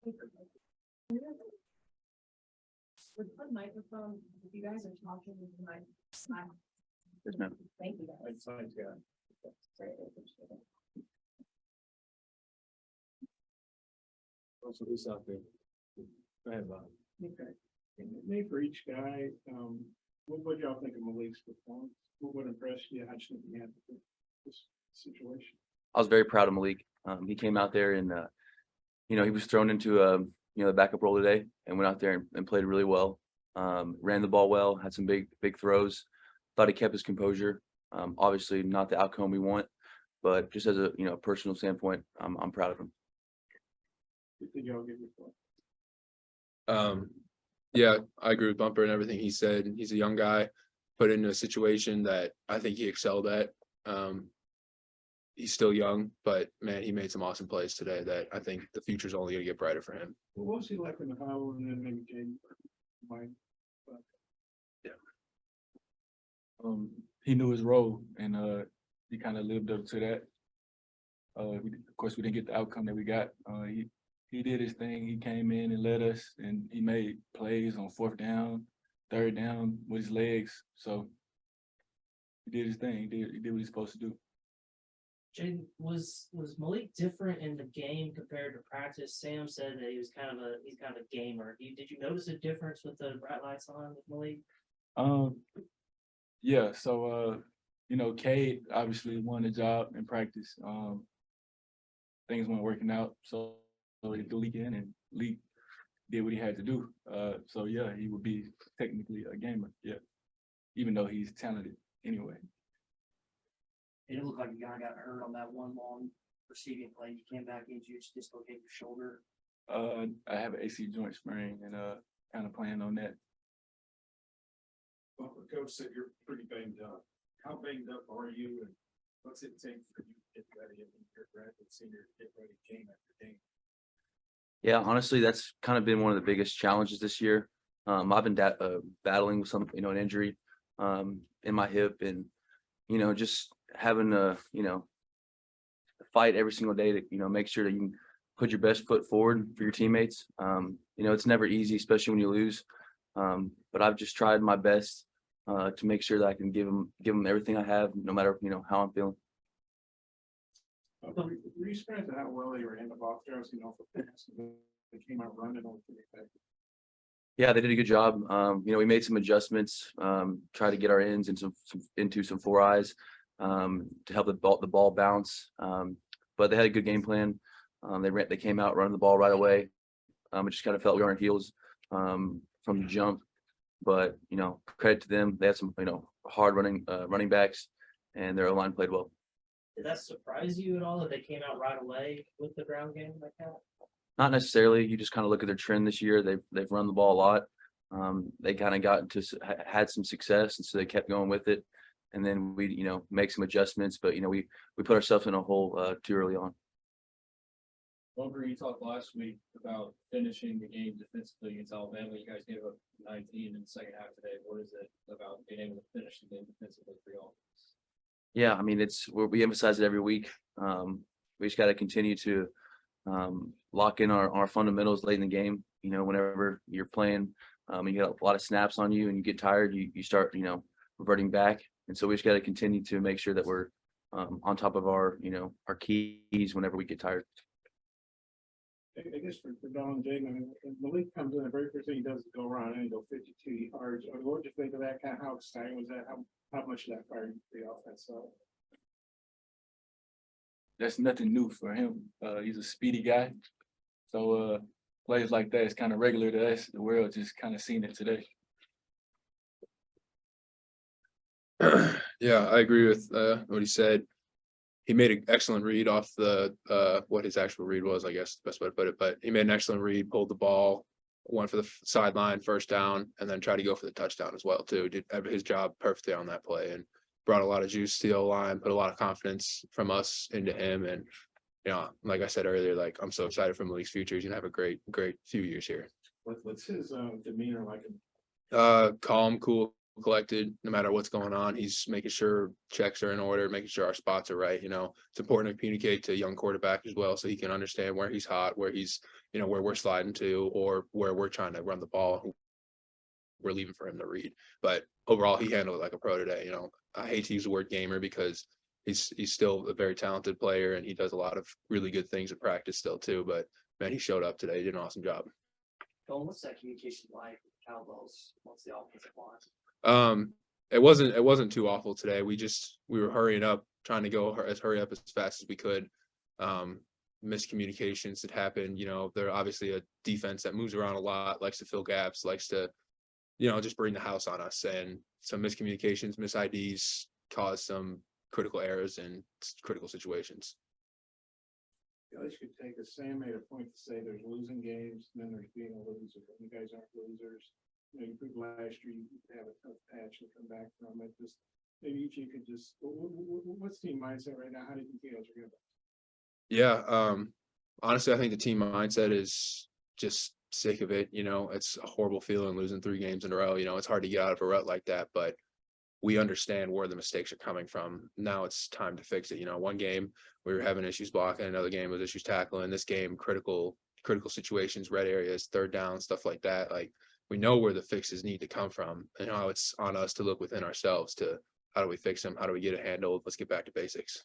With the microphone, if you guys are talking, with the mic, smile. Yes, ma'am. Thank you guys. Also, this out there. Go ahead, Bob. Okay. And maybe for each guy, what y'all think of Malik's performance? What impressed you? How do you think he handled this situation? I was very proud of Malik. He came out there and, he was thrown into, the backup role today and went out there and played really well. Ran the ball well, had some big throws. Thought he kept his composure. Obviously not the outcome we want, but just as a, personal standpoint, I'm proud of him. What did y'all give your thought? Yeah, I agree with Bumper and everything he said. He's a young guy, put into a situation that I think he excelled at. He's still young, but man, he made some awesome plays today that I think the future's only gonna get brighter for him. Well, what was he like in the huddle and then maybe James? Mike? He knew his role and he kind of lived up to that. Of course, we didn't get the outcome that we got. He did his thing. He came in and led us, and he made plays on 4th down, 3rd down with his legs. So he did his thing. He did what he's supposed to do. Jaden, was Malik different in the game compared to practice? Sam said that he's kind of a gamer. Did you notice a difference with the bright lights on with Malik? Yeah. So Cade obviously won the job in practice. Things weren't working out, so he threw Leak in, and Leak did what he had to do. So yeah, he would be technically a gamer. Yeah, even though he's talented anyway. It looked like you kind of got hurt on that one long receiving play. You came back into you dislocated your shoulder. I have an AC joint sprain and kind of playing on that. Well, the coach said you're pretty banged up. How banged up are you, and what's it take for you to get ready? I mean, you're graduate senior, get ready game after game. Yeah, honestly, that's kind of been one of the biggest challenges this year. I've been battling with some, an injury in my hip, and just having to, fight every single day to, make sure that you can put your best foot forward for your teammates. It's never easy, especially when you lose. But I've just tried my best to make sure that I can give them everything I have, no matter, how I'm feeling. Were you surprised at how well they were handling off throws? For pass, they came out running on pretty effective. Yeah, they did a good job. We made some adjustments, try to get our ends into some 4 eyes to help the ball bounce. But they had a good game plan. They came out running the ball right away. It just kind of felt we were on our heels from the jump. But credit to them. They had some hard running backs, and their line played well. Did that surprise you at all that they came out right away with the ground game like that? Not necessarily. You just kind of look at their trend this year. They've run the ball a lot. They kind of had some success, and so they kept going with it. And then we, make some adjustments, but we put ourselves in a hole too early on. Bumper, you talked last week about finishing the game defensively against Alabama. You guys gave up 19 in the second half today. What is it about being able to finish the game defensively for y'all? Yeah, I mean, we emphasize it every week. We just got to continue to lock in our fundamentals late in the game. Whenever you're playing, you got a lot of snaps on you and you get tired, you start, reverting back. And so we just got to continue to make sure that we're on top of our keys whenever we get tired. I guess for Don and Jaden, I mean, Malik comes in, the very first thing he does is go around and go 52 yards. What did you think of that? How exciting was that? How much of that fired the offense up? That's nothing new for him. He's a speedy guy. So plays like that is kind of regular to us. The world just kind of seen it today. Yeah, I agree with what he said. He made an excellent read off the what his actual read was, I guess the best way to put it. But he made an excellent read, pulled the ball, went for the sideline, 1st down, and then tried to go for the touchdown as well too. Did his job perfectly on that play and brought a lot of juice to the O-line, put a lot of confidence from us into him. And like I said earlier, like I'm so excited for Malik's future. He's gonna have a great few years here. What's his demeanor like? Calm, cool collected, no matter what's going on. He's making sure checks are in order, making sure our spots are right. It's important to communicate to a young quarterback as well, so he can understand where he's hot, where he's, where we're sliding to, or where we're trying to run the ball. We're leaving for him to read. But overall, he handled it like a pro today. I hate to use the word gamer because he's still a very talented player and he does a lot of really good things in practice still too. But man, he showed up today. He did an awesome job. Colin, what's that communication like with the cowbells once the offensive line? It wasn't too awful today. We were hurrying up, trying to hurry up as fast as we could. Miscommunications that happened. They're obviously a defense that moves around a lot, likes to fill gaps, likes to, just bring the house on us, and some miscommunications, mis-IDs caused some critical errors in critical situations. Guys could take a Sam made a point to say there's losing games, and then there's being a loser, but you guys aren't losers. You proved last year you could have a tough patch and come back from it. Just maybe if you could just, what's team mindset right now? How do you think you guys are gonna? Yeah, honestly, I think the team mindset is just sick of it. It's a horrible feeling losing 3 games in a row. It's hard to get out of a rut like that, but we understand where the mistakes are coming from. Now it's time to fix it. One game we were having issues blocking, another game was issues tackling. This game, critical situations, red areas, third down, stuff like that. Like, we know where the fixes need to come from, and how it's on us to look within ourselves to how do we fix them? How do we get it handled? Let's get back to basics.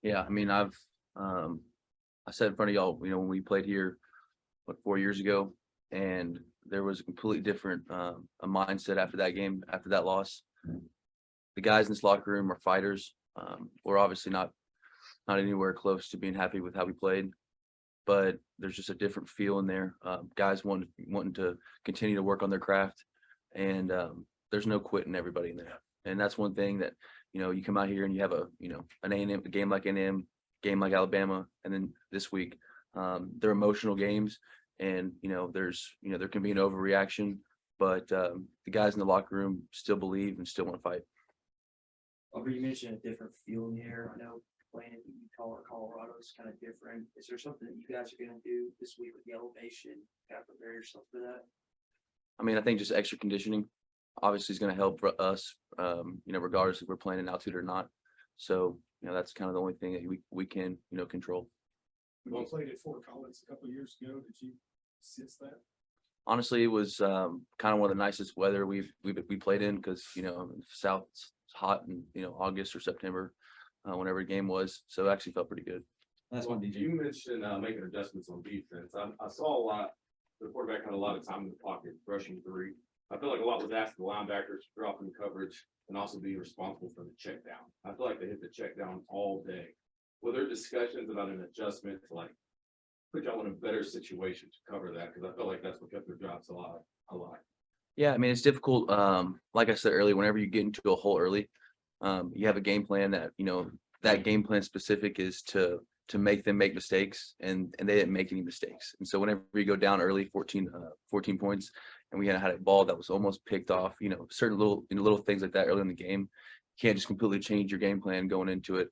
Yeah, I mean, I said in front of y'all, when we played here, 4 years ago, and there was a completely different a mindset after that game, after that loss. The guys in this locker room are fighters. We're obviously not anywhere close to being happy with how we played, but there's just a different feel in there. Guys wanting to continue to work on their craft, and there's no quitting everybody in there. And that's one thing that, you come out here and you have an A&M, a game like A&M, game like Alabama, and then this week, they're emotional games, and there can be an overreaction, but the guys in the locker room still believe and still want to fight. You mentioned a different feel in the air. I know playing in Utah or Colorado is kind of different. Is there something that you guys are going to do this week with the elevation? Kind of prepare yourself for that? I mean, I think just extra conditioning obviously is going to help for us, regardless if we're playing in altitude or not. So, that's kind of the only thing that we can, control. We all played at Fort Collins a couple of years ago. Did you sense that? Honestly, it was kind of one of the nicest weather we played in, because South it's hot in August or September, whenever the game was. So it actually felt pretty good. That's one. Did you mention making adjustments on defense? I saw a lot. The quarterback had a lot of time in the pocket, rushing 3. I feel like a lot was asked of the linebackers, dropping coverage, and also be responsible for the check down. I feel like they hit the check down all day. Were there discussions about an adjustment to put y'all in a better situation to cover that? Because I feel like that's what kept their jobs alive. Yeah, I mean, it's difficult. Like I said earlier, whenever you get into a hole early, you have a game plan that, that game plan specific is to make them make mistakes, and they didn't make any mistakes. And so whenever you go down early, 14 points, and we had a ball that was almost picked off, certain little things like that early in the game, you can't just completely change your game plan going into it.